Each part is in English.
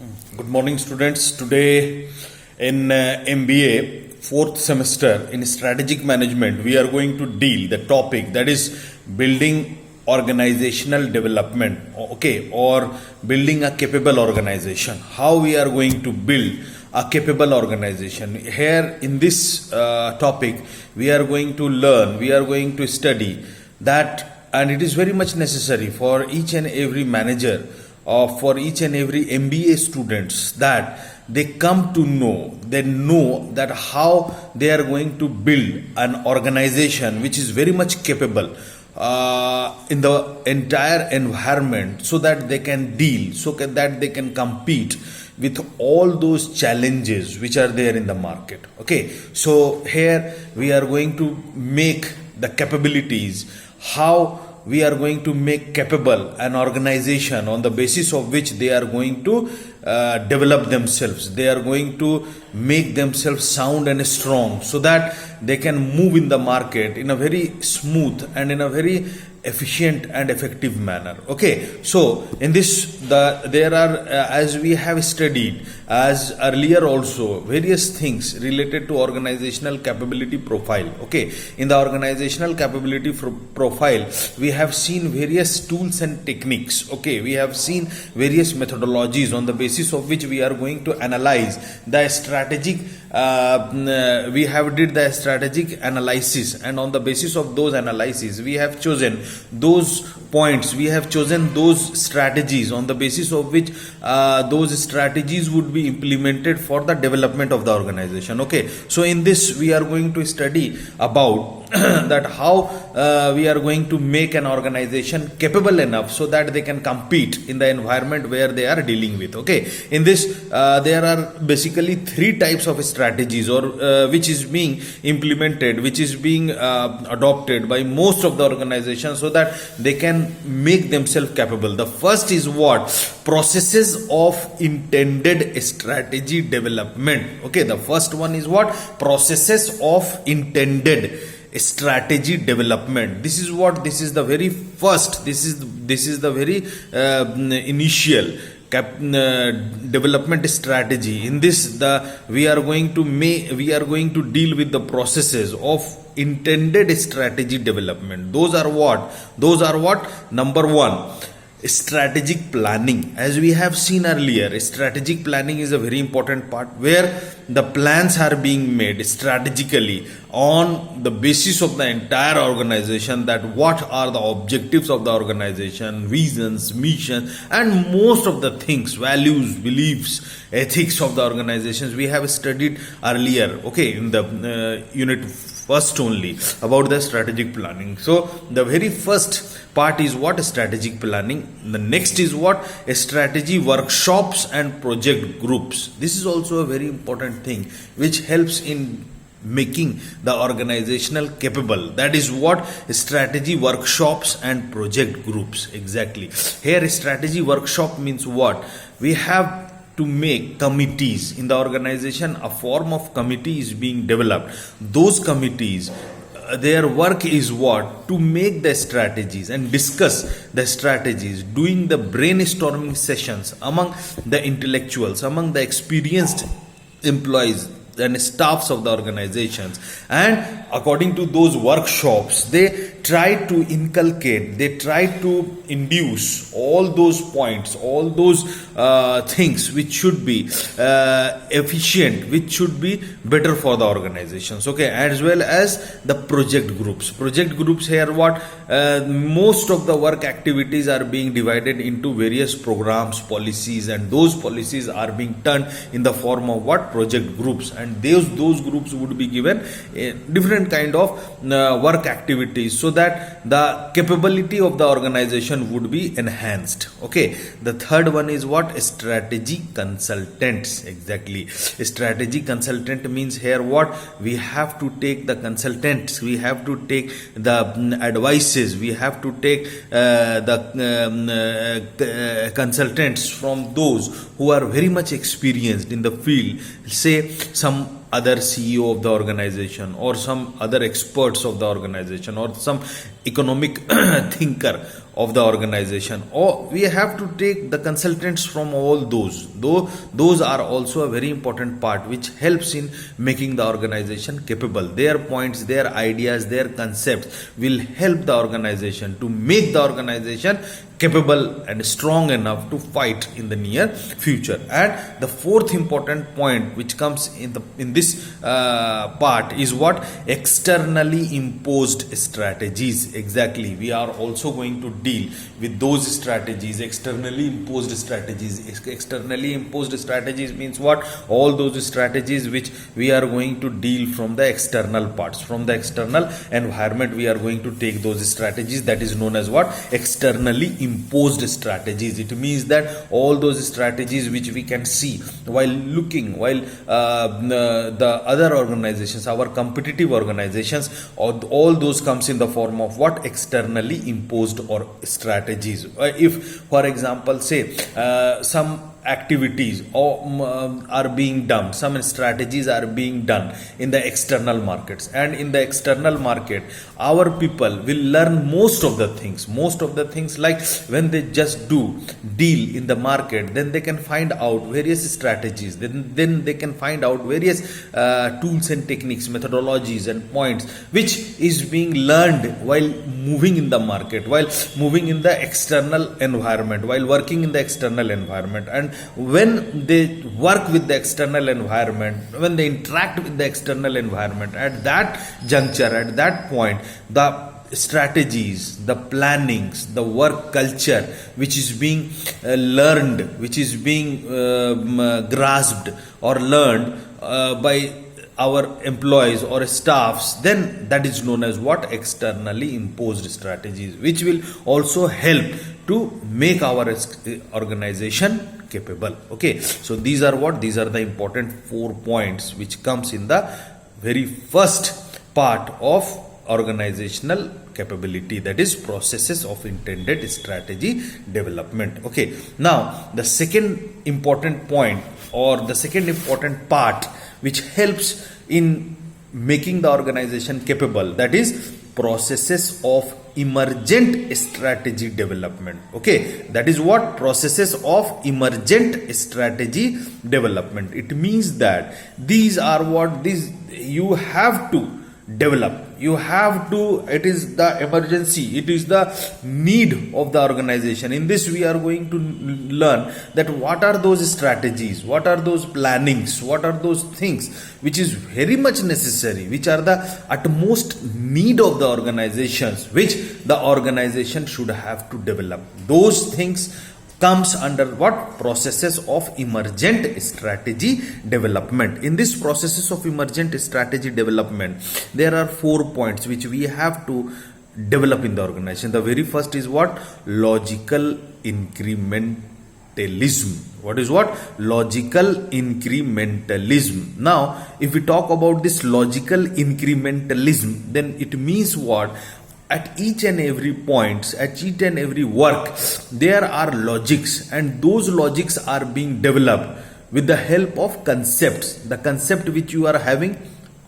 Good morning, students. Today in MBA fourth semester in strategic management, we are going to deal the topic that is building organizational development, okay, or building a capable organization. How we are going to build a capable organization. Here in this topic, we are going to learn, we are going to study that, and it is very much necessary for each and every manager for each and every MBA students that they come to know, they know that how they are going to build an organization which is very much capable in the entire environment, so that they can deal, so that they can compete with all those challenges which are there in the market. Okay, so here we are going to make the capabilities, how we are going to make capable an organization on the basis of which they are going to develop themselves, they are going to make themselves sound and strong, so that they can move in the market in a very smooth and in a very efficient and effective manner. Okay, so in this there are as we have studied as earlier also various things related to organizational capability profile. Okay, in the organizational capability profile we have seen various tools and techniques. Okay, we have seen various methodologies on the basis of which we are going to analyze the strategic we have did the strategic analysis, and on the basis of those analyses we have chosen those points, we have chosen those strategies on the basis of which those strategies would be implemented for the development of the organization. Okay, so in this we are going to study about that how we are going to make an organization capable enough so that they can compete in the environment where they are dealing with. Okay, in this there are basically three types of strategies, or which is being implemented, which is being adopted by most of the organizations so that they can make themselves capable. The first is what? Processes of intended strategy development. Okay, the first one is what? Processes of intended strategy development. This is what? This is the very first, this is the very initial development strategy. In this we are going to deal with the processes of intended strategy development. Those are what? Number one, strategic planning. As we have seen earlier, strategic planning is a very important part, where the plans are being made strategically on the basis of the entire organization, that what are the objectives of the organization, visions, mission, and most of the things, values, beliefs, ethics of the organizations we have studied earlier. Okay, in the unit first only about the strategic planning. So the very first part is what? Strategic planning. The next is what? Strategy workshops and project groups. This is also a very important thing which helps in making the organizational capable. That is what? Strategy workshops and project groups. Exactly. Here strategy workshop means what? We have to make committees in the organization. A form of committee is being developed. Those committees, their work is what? To make the strategies and discuss the strategies, doing the brainstorming sessions among the intellectuals, among the experienced employees and staffs of the organizations, and according to those workshops they try to inculcate, they try to induce all those points, all those things which should be efficient, which should be better for the organizations. Okay, as well as the project groups here what? Most of the work activities are being divided into various programs, policies, and those policies are being turned in the form of what? Project groups, and those groups would be given a different kind of work activities, so that the capability of the organization would be enhanced. Okay, the third one is what? Strategy consultants. Exactly, strategy consultant means here what? We have to take the consultants, we have to take the advices, we have to take the consultants from those who are very much experienced in the field, say some other CEO of the organization, or some other experts of the organization, or some economic thinker of the organization, or we have to take the consultants from all those, though those are also a very important part which helps in making the organization capable. Their points, their ideas, their concepts will help the organization to make the organization capable and strong enough to fight in the near future. And the fourth important point which comes in this part is what? Externally imposed strategies. Exactly, we are also going to deal with those strategies. Externally imposed strategies means what? All those strategies which we are going to deal from the external parts, from the external environment. We are going to take those strategies, that is known as what? Externally imposed strategies. It means that all those strategies which we can see while looking, while the other organizations, our competitive organizations, all those comes in the form of what? Externally imposed or strategies. If for example say some activities are being done, some strategies are being done in the external markets, and in the external market our people will learn most of the things, like when they just do deal in the market, then they can find out various strategies, then they can find out various tools and techniques, methodologies and points which is being learned while moving in the market, while moving in the external environment, while working in the external environment. And when they work with the external environment, when they interact with the external environment, at that juncture, at that point, the strategies, the plannings, the work culture which is being learned, which is being grasped or learned by our employees or staffs, then that is known as what? Externally imposed strategies, which will also help to make our organization capable. Okay, so these are what? These are the important 4 points which comes in the very first part of organizational capability, that is processes of intended strategy development. Okay, now the second important point or the second important part which helps in making the organization capable, that is processes of emergent strategy development. Okay, that is what? Processes of emergent strategy development. It means that these are what? These you have to develop, you have to, it is the emergency, it is the need of the organization. In this we are going to learn that what are those strategies, what are those plannings, what are those things which is very much necessary, which are the utmost need of the organizations, which the organization should have to develop. Those things comes under what? Processes of emergent strategy development. In this processes of emergent strategy development, there are 4 points which we have to develop in the organization. The very first is what? Logical incrementalism. What is what? Logical incrementalism. Now, if we talk about this logical incrementalism, then it means what? At each and every point, at each and every work, there are logics, and those logics are being developed with the help of concepts. The concept which you are having,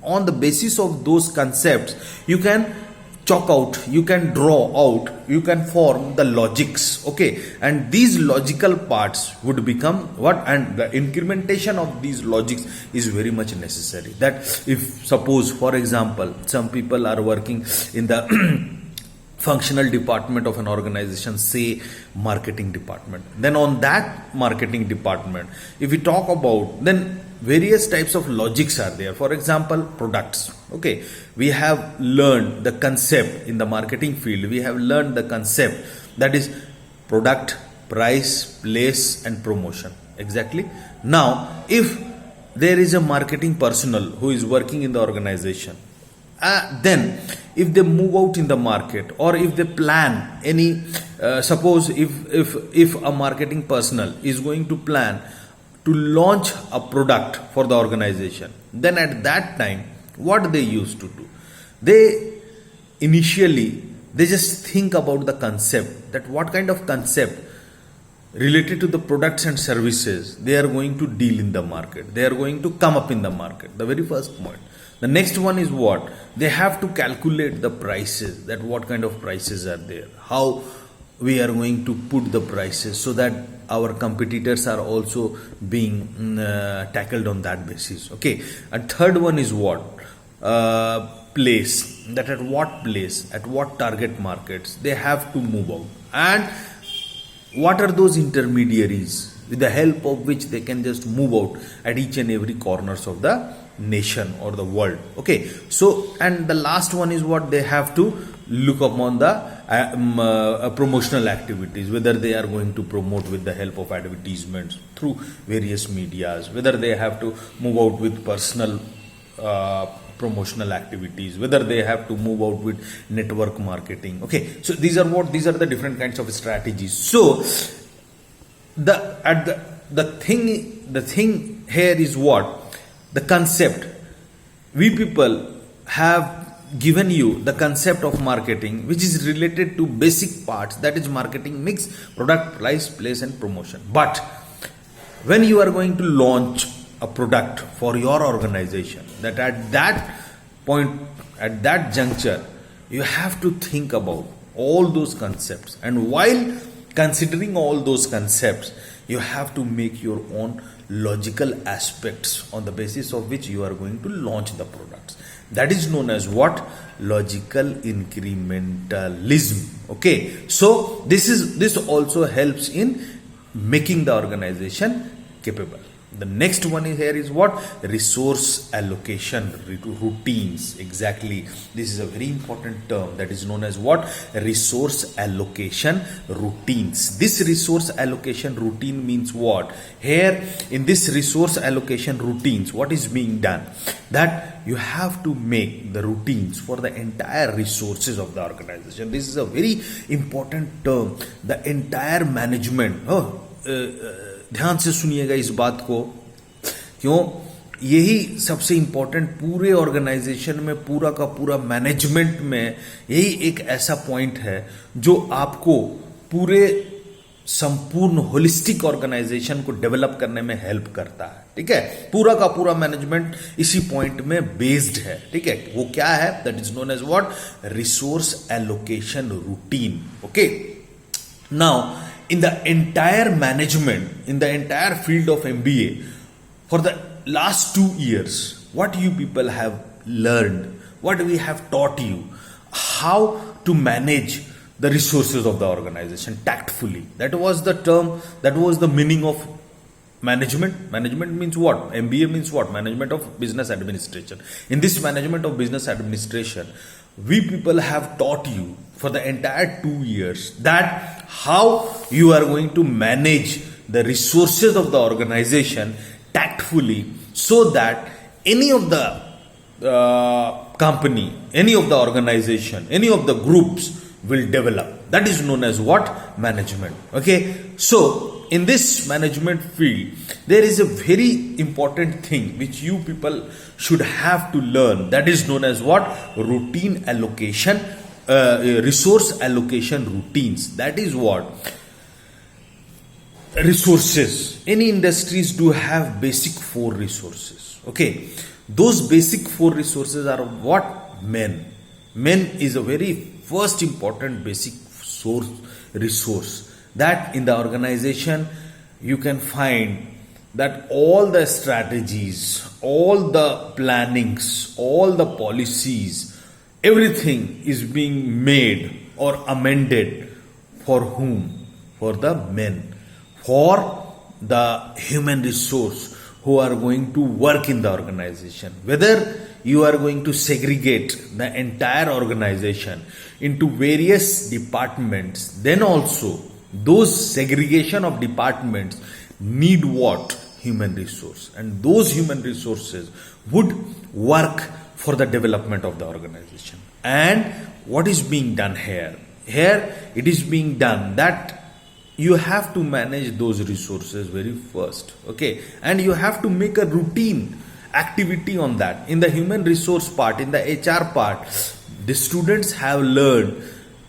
on the basis of those concepts, you can chalk out, you can draw out, you can form the logics. Okay, and these logical parts would become what? And the incrementation of these logics is very much necessary. That if suppose for example some people are working in the functional department of an organization, say marketing department, then on that marketing department, if we talk about, then various types of logics are there. For example, products. Okay, we have learned the concept in the marketing field, we have learned the concept, that is product, price, place and promotion. Exactly. Now if there is a marketing personnel who is working in the organization, then if they move out in the market, or if they plan any suppose if a marketing personnel is going to plan to launch a product for the organization, then at that time what they used to do, they initially they just think about the concept, that what kind of concept related to the products and services they are going to deal in the market, they are going to come up in the market. The very first point. The next one is what? They have to calculate the prices, that what kind of prices are there, how we are going to put the prices so that our competitors are also being tackled on that basis. Okay, and third one is what place, that at what place, at what target markets they have to move out, and what are those intermediaries with the help of which they can just move out at each and every corners of the nation or the world. Okay, so and the last one is what they have to look upon the promotional activities, whether they are going to promote with the help of advertisements through various medias, whether they have to move out with personal promotional activities, whether they have to move out with network marketing. Okay, so these are the different kinds of strategies. So the thing here is what the concept. We people have given you the concept of marketing, which is related to basic parts, that is marketing mix, product, price, place and promotion. But when you are going to launch a product for your organization, that at that point, at that juncture, you have to think about all those concepts, and while considering all those concepts, you have to make your own logical aspects on the basis of which you are going to launch the products. That is known as what? Logical incrementalism. Okay, so this also helps in making the organization capable. The next one is here is what? Resource allocation routines. Exactly, this is a very important term, that is known as what? Resource allocation routines. This resource allocation routine means what? Here in this resource allocation routines, what is being done? That you have to make the routines for the entire resources of the organization. This is a very important term. The entire management. ध्यान से सुनिएगा इस बात को, क्यों? यही सबसे important पूरे ऑर्गेनाइजेशन में, पूरा का पूरा मैनेजमेंट में यही एक ऐसा पॉइंट है जो आपको पूरे संपूर्ण होलिस्टिक ऑर्गेनाइजेशन को डेवलप करने में हेल्प करता है. ठीक है, पूरा का पूरा मैनेजमेंट इसी पॉइंट में बेस्ड है. ठीक है, वो क्या है? That is known as what? Resource allocation routine. Okay, now in the entire management, in the entire field of MBA, for the last 2 years, what you people have learned, what we have taught you, how to manage the resources of the organization tactfully. That was the term, that was the meaning of management. Management means what? MBA means what? Management of business administration. In this management of business administration, we people have taught you for the entire 2 years that how you are going to manage the resources of the organization tactfully, so that any of the company, any of the organization, any of the groups will develop. That is known as what? Management. Okay, so in this management field, there is a very important thing which you people should have to learn. That is known as what? Routine allocation, resource allocation routines. That is what? Resources. Any industries do have basic 4 resources. Okay, those basic 4 resources are what? Men. Men is a very first important basic resource that in the organization you can find that all the strategies, all the plannings, all the policies, everything is being made or amended for whom? For the men, for the human resource who are going to work in the organization. Whether you are going to segregate the entire organization into various departments, then also those segregation of departments need what? Human resource. And those human resources would work for the development of the organization. And what is being done here? Here it is being done that you have to manage those resources very first. Okay, and you have to make a routine activity on that. In the human resource part, in the HR part, the students have learned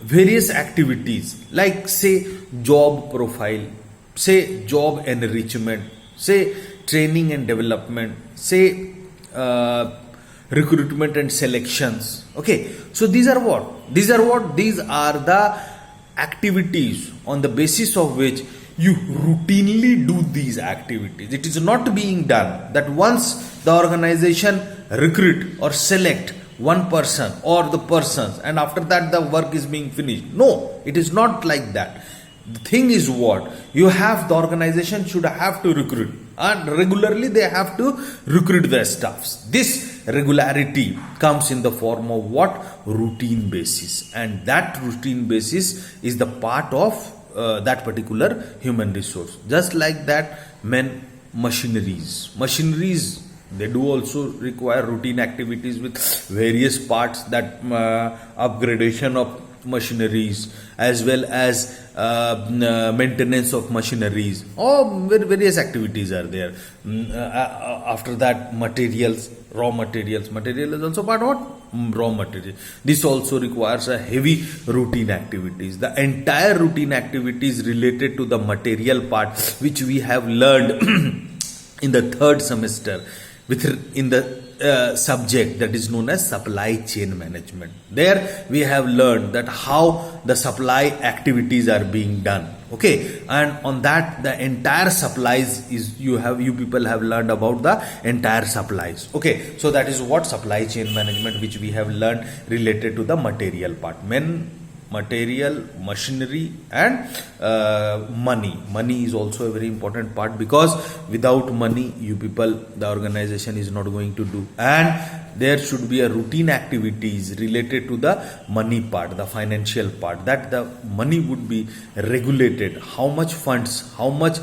various activities like say job profile, say job enrichment, say training and development, say recruitment and selections. Okay, so these are what? These are the activities on the basis of which you routinely do these activities. It is not being done that once the organization recruit or select one person or the persons and after that the work is being finished. No, it is not like that. The thing is what you have, the organization should have to recruit, and regularly they have to recruit their staffs. This regularity comes in the form of what? Routine basis, and that routine basis is the part of that particular human resource. Just like that, machineries, they do also require routine activities with various parts, that upgradation of machineries as well as maintenance of machineries, or various activities are there. After that, materials, raw materials, material is also part of what? Raw material. This also requires a heavy routine activities. The entire routine activities related to the material part, which we have learned in the third semester in the subject that is known as supply chain management. There we have learned that how the supply activities are being done. Okay, and on that the entire supplies is you people have learned about the entire supplies. Okay, so that is what supply chain management, which we have learned related to the material part. Material, machinery, and money is also a very important part, because without money the organization is not going to do, and there should be a routine activities related to the money part, the financial part, that the money would be regulated, how much funds, how much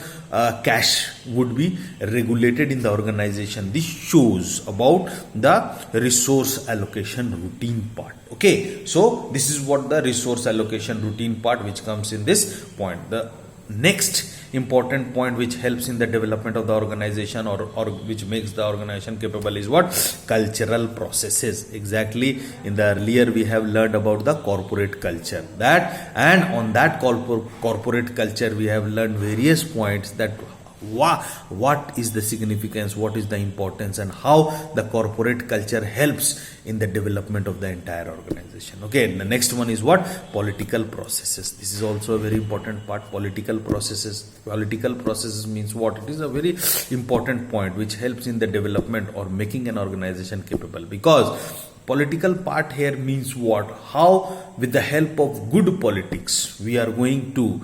cash would be regulated in the organization. This shows about the resource allocation routine part. Okay, so this is what the resource allocation routine part which comes in this point. The next important point which helps in the development of the organization or which makes the organization capable is what? Cultural processes. Exactly, in the earlier we have learned about the corporate culture, that, and on that corporate culture we have learned various points, that what is the significance, what is the importance, and how the corporate culture helps in the development of the entire organization. Okay, and the next one is what? Political processes. This is also a very important part. Political processes means what? It is a very important point which helps in the development or making an organization capable, because political part here means what? How with the help of good politics we are going to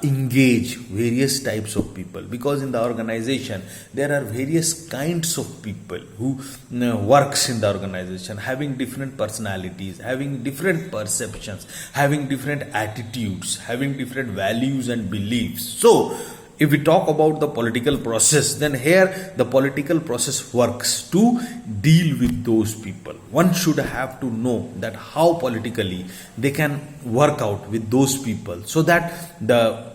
engage various types of people, because in the organization there are various kinds of people who works in the organization, having different personalities, having different perceptions, having different attitudes, having different values and beliefs. So if we talk about the political process, then here the political process works to deal with those people. One should have to know that how politically they can work out with those people, so that the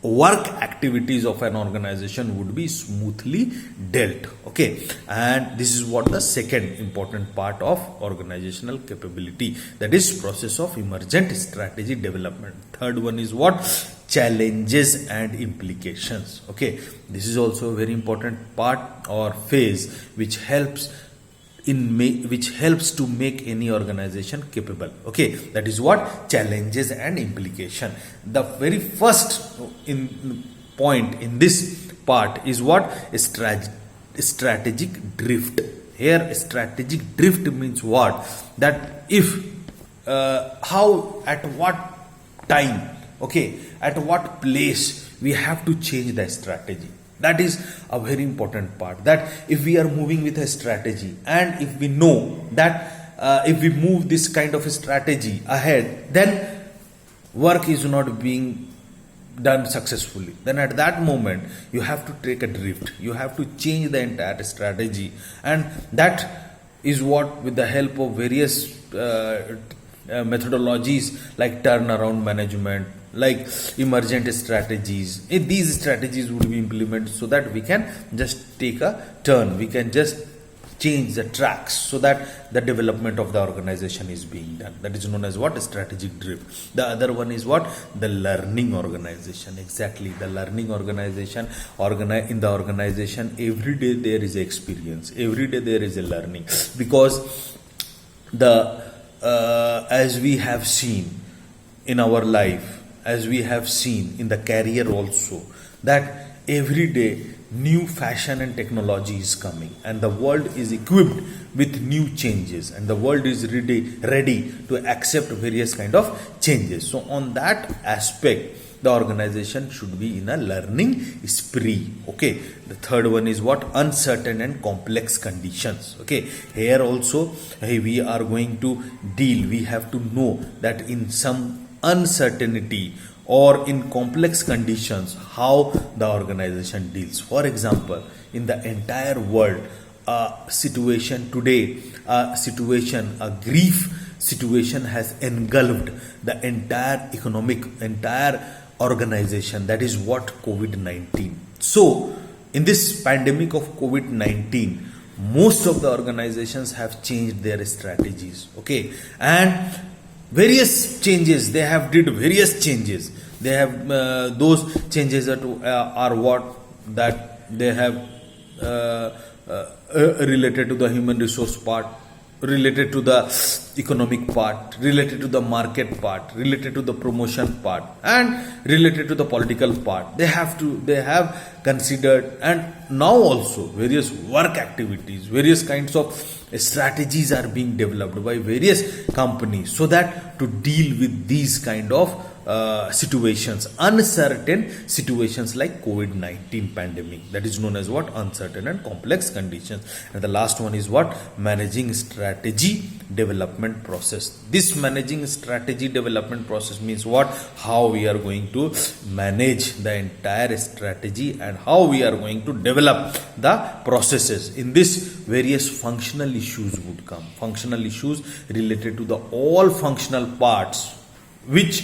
work activities of an organization would be smoothly dealt. Okay, and this is what the second important part of organizational capability, that is process of emergent strategy development. Third one is what? Challenges and implications. Okay, this is also a very important part or phase which helps to make any organization capable. Okay, that is what? Challenges and implication. The very first point in this part is what? Strategic drift. Here strategic drift means what? That if how, at what time, okay, at what place we have to change the strategy. That is a very important part, that if we are moving with a strategy, and if we know that if we move this kind of a strategy ahead, then work is not being done successfully, then at that moment you have to take a drift, you have to change the entire strategy. And that is what, with the help of various methodologies like turnaround management, like emergent strategies, these strategies would be implemented so that we can just take a turn, we can just change the tracks, so that the development of the organization is being done. That is known as what? Strategic drift. The other one is what? The learning organization. Exactly, the learning organization. In the organization, every day there is experience, every day there is a learning, because the as we have seen in our life, as we have seen in the career also, that every day new fashion and technology is coming, and the world is equipped with new changes, and the world is ready to accept various kind of changes. So on that aspect, the organization should be in a learning spree. Okay, the third one is what? Uncertain and complex conditions. Okay, here also we are going to deal, we have to know that in some uncertainty or in complex conditions, how the organization deals. For example, in the entire world, a situation today, a grief situation has engulfed the entire organization. That is what COVID-19. So in this pandemic of COVID-19, most of the organizations have changed their strategies. Okay, and various changes, they have did various changes. They have those changes are what? That they have related to the human resource part, related to the economic part, related to the market part, related to the promotion part, and related to the political part. They have considered, and now also various work activities, various kinds of strategies are being developed by various companies, so that to deal with these kind of situations, uncertain situations like COVID-19 pandemic, that is known as what? Uncertain and complex conditions. And the last one is what? Managing strategy development process. This managing strategy development process means what? How we are going to manage the entire strategy and how we are going to develop the processes. In this, various functional issues would come. Functional issues related to the all functional parts with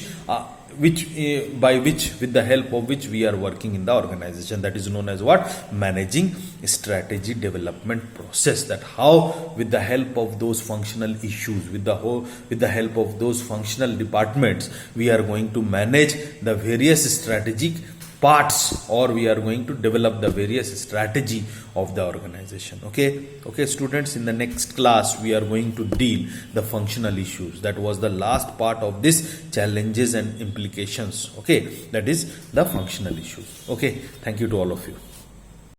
the help of which we are working in the organization. That is known as what? Managing strategy development process. That how, with the help of those functional issues, with the help of those functional departments, we are going to manage the various strategic parts, or we are going to develop the various strategy of the organization. Okay students, in the next class we are going to deal the functional issues. That was the last part of this challenges and implications. Okay, that is the functional issues. Okay, thank you to all of you.